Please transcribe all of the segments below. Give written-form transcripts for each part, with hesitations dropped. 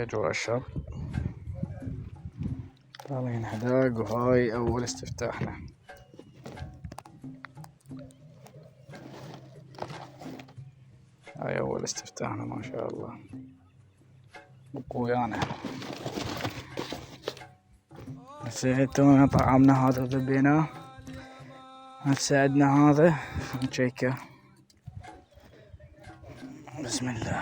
جوا الشط طالعين حداق، وهاي أول استفتاحنا. هاي أول استفتاحنا ما شاء الله. ويانا هسه تونا طعمنا هذا وذبيناه، هسه عدنا هذا نشيكه. بسم الله.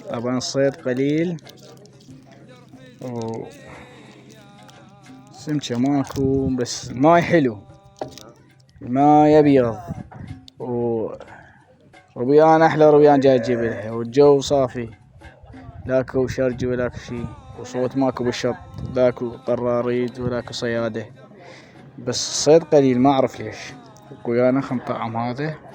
طبعا الصيد قليل سمكة ماكو، بس الماي حلو، الماي ابيض، وربيان احلى ربيان جاي تجيبلها، والجو صافي، لاكو شرج ولاكو شي، وصوت ماكو بالشط، لاكو قراريد ولاكو صيادة، بس الصيد قليل ما اعرف ليش. ويانا خل نطعم هذا.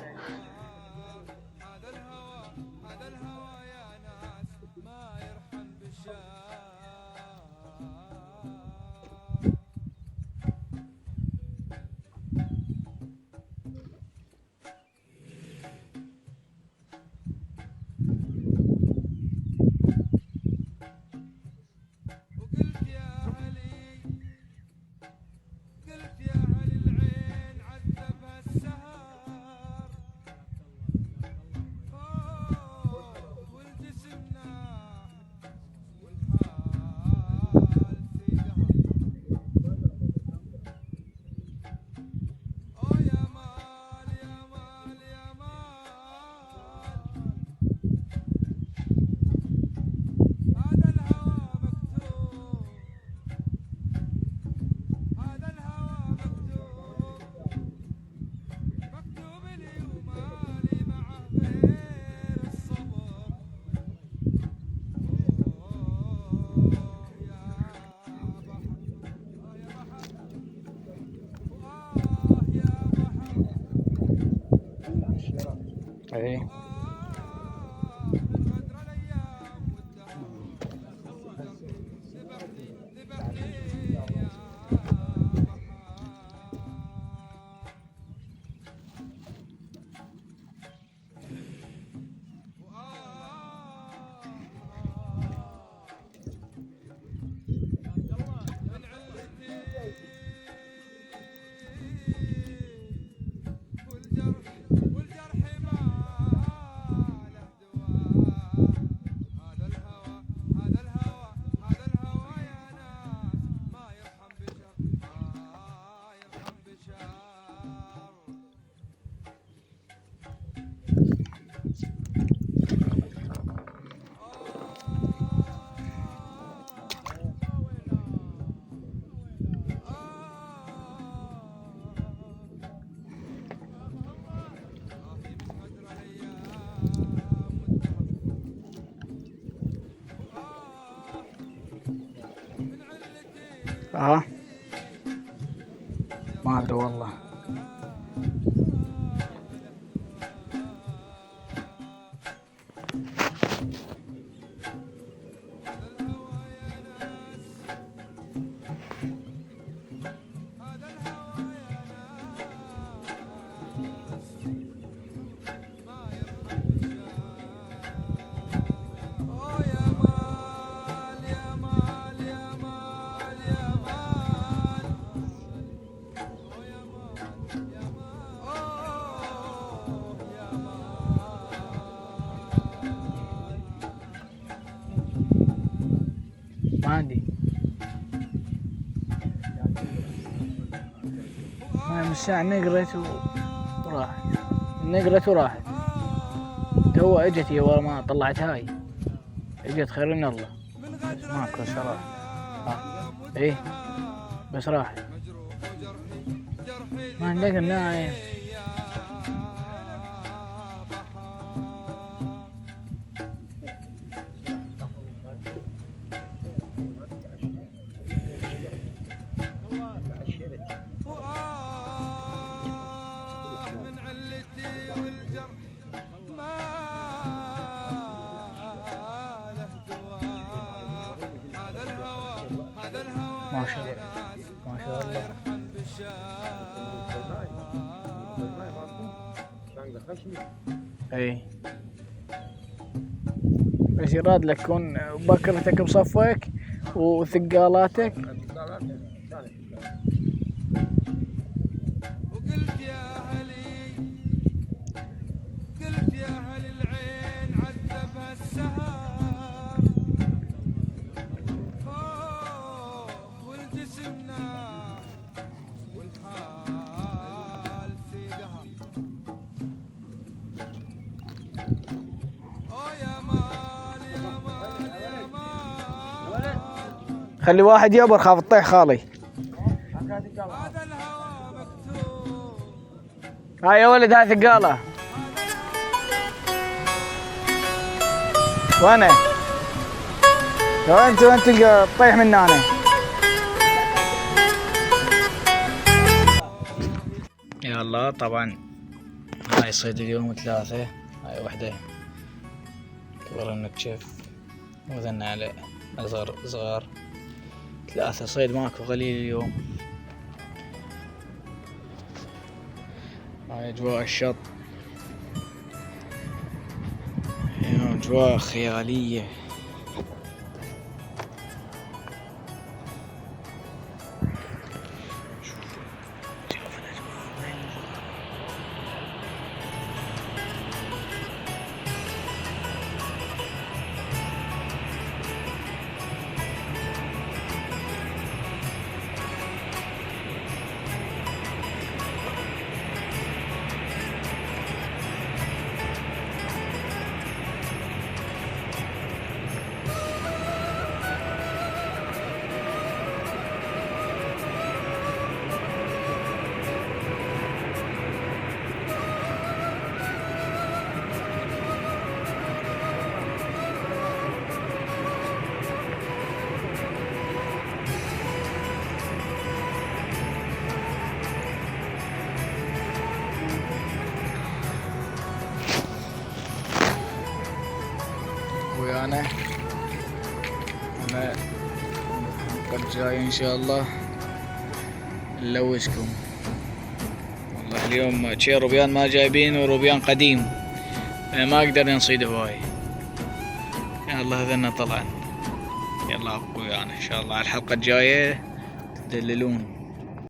ايه ما ادري والله. ما عندي ما من ساعة نقرت وراحت، نقرت وراحت. تو اجت هي ورا ما طلعت هاي، اجت خير من الله، بس ماكو صراحة. ايه بس راحت، ما نلاقي نايم. اي بس يراد لك تكون بكرتك بصفك وثقالاتك. وقلت يا هلي، قلت يا هلي العين عذبها السهر، والجسمنا والحال في قهر. يا مال يا مال يا مال، خلي واحد يبر خاف تطيح خالي. هذا الهوى مكتوب. هاي يا ولد هاي ثقالة. وين وين تطيح من هنا. يلا طبعا هاي صيد اليوم 3. هاي وحدة كبر النكشف وذنا على صغار 3 صيد ماكو قليل اليوم. هاي اجواء الشط، اجواء خيالية. ويانا أنا الحلقة الجاية إن شاء الله نلوشكم. والله اليوم شي روبيان ما جايبين وروبيان قديم، ما قدرنا نصيد هواي. يلا هذنا طلعن. يلا ويانا إن شاء الله على الحلقة الجاية تدللون.